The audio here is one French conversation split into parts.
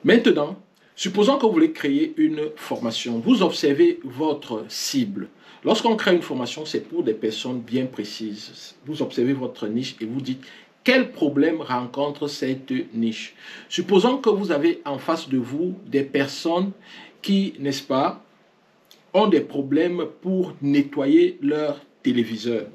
Maintenant, supposons que vous voulez créer une formation. Vous observez votre cible. Lorsqu'on crée une formation, c'est pour des personnes bien précises. Vous observez votre niche et vous dites quel problème rencontre cette niche. Supposons que vous avez en face de vous des personnes qui, n'est-ce pas, ont des problèmes pour nettoyer leur téléviseur.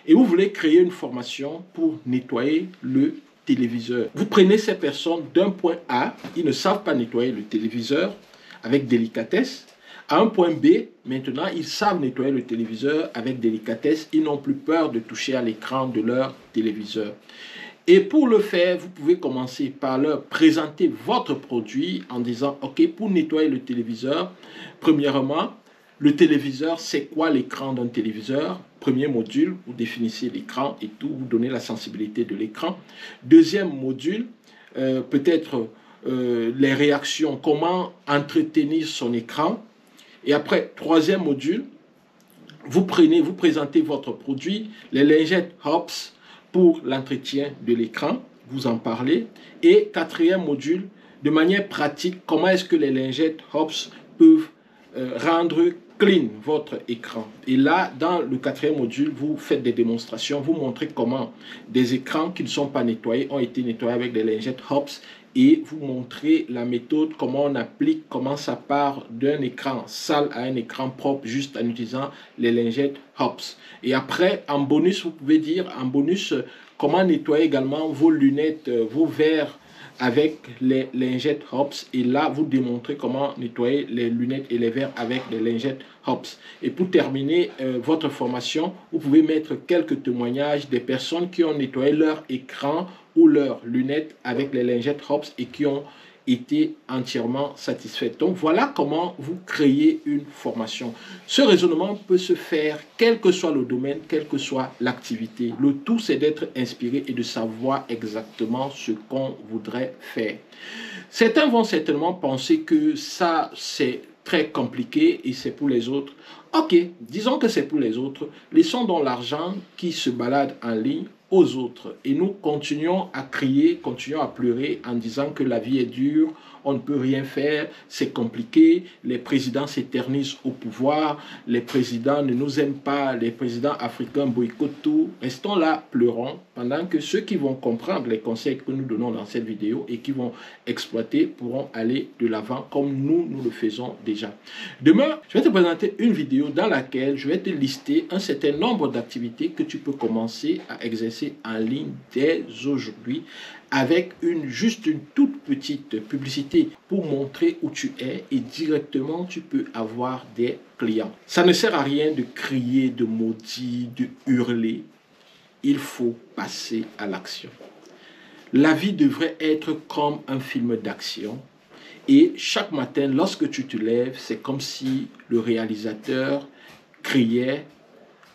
Et vous voulez créer une formation pour nettoyer le téléviseur. Vous prenez ces personnes d'un point A, ils ne savent pas nettoyer le téléviseur avec délicatesse, à un point B, maintenant, ils savent nettoyer le téléviseur avec délicatesse, ils n'ont plus peur de toucher à l'écran de leur téléviseur. Et pour le faire, vous pouvez commencer par leur présenter votre produit en disant, OK, pour nettoyer le téléviseur, premièrement, le téléviseur, c'est quoi l'écran d'un téléviseur? Premier module, vous définissez l'écran et tout, vous donnez la sensibilité de l'écran. Deuxième module, peut-être les réactions, comment entretenir son écran. Et après, troisième module, vous présentez votre produit, les lingettes Hobbs pour l'entretien de l'écran, vous en parlez. Et quatrième module, de manière pratique, comment est-ce que les lingettes Hobbs peuvent rendre clean votre écran. Et là, dans le quatrième module, vous faites des démonstrations, vous montrez comment des écrans qui ne sont pas nettoyés ont été nettoyés avec des lingettes Hobbs et vous montrez la méthode, comment on applique, comment ça part d'un écran sale à un écran propre juste en utilisant les lingettes Hobbs. Et après, en bonus, vous pouvez dire, en bonus, comment nettoyer également vos lunettes, vos verres avec les lingettes Hobbs. Et là, vous démontrez comment nettoyer les lunettes et les verres avec les lingettes Hobbs. Et pour terminer votre formation, vous pouvez mettre quelques témoignages des personnes qui ont nettoyé leur écran ou leurs lunettes avec les lingettes Hobbs et qui ont été entièrement satisfaites. Donc voilà comment vous créez une formation. Ce raisonnement peut se faire quel que soit le domaine, quelle que soit l'activité. Le tout, c'est d'être inspiré et de savoir exactement ce qu'on voudrait faire. Certains vont certainement penser que ça, c'est très compliqué et c'est pour les autres. Ok, disons que c'est pour les autres. Laissons donc l'argent qui se balade en ligne aux autres. Et nous continuons à crier, continuons à pleurer en disant que la vie est dure, on ne peut rien faire, c'est compliqué, les présidents s'éternisent au pouvoir, les présidents ne nous aiment pas, les présidents africains boycottent tout. Restons là, pleurons, pendant que ceux qui vont comprendre les conseils que nous donnons dans cette vidéo et qui vont exploiter pourront aller de l'avant comme nous le faisons déjà. Demain, je vais te présenter une vidéo dans laquelle je vais te lister un certain nombre d'activités que tu peux commencer à exercer en ligne dès aujourd'hui avec juste une toute petite publicité pour montrer où tu es et directement tu peux avoir des clients. Ça ne sert à rien de crier, de maudire, de hurler. Il faut passer à l'action. La vie devrait être comme un film d'action. Et chaque matin, lorsque tu te lèves, c'est comme si le réalisateur criait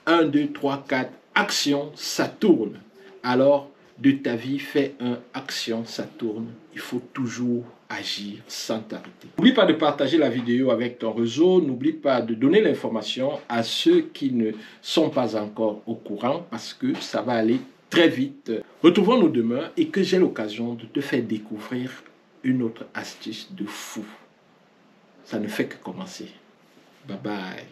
1, 2, 3, 4, action, ça tourne. Alors, de ta vie, fais un action, ça tourne. Il faut toujours agir sans t'arrêter. N'oublie pas de partager la vidéo avec ton réseau. N'oublie pas de donner l'information à ceux qui ne sont pas encore au courant parce que ça va aller très vite. Retrouvons-nous demain et que j'ai l'occasion de te faire découvrir une autre astuce de fou. Ça ne fait que commencer. Bye bye.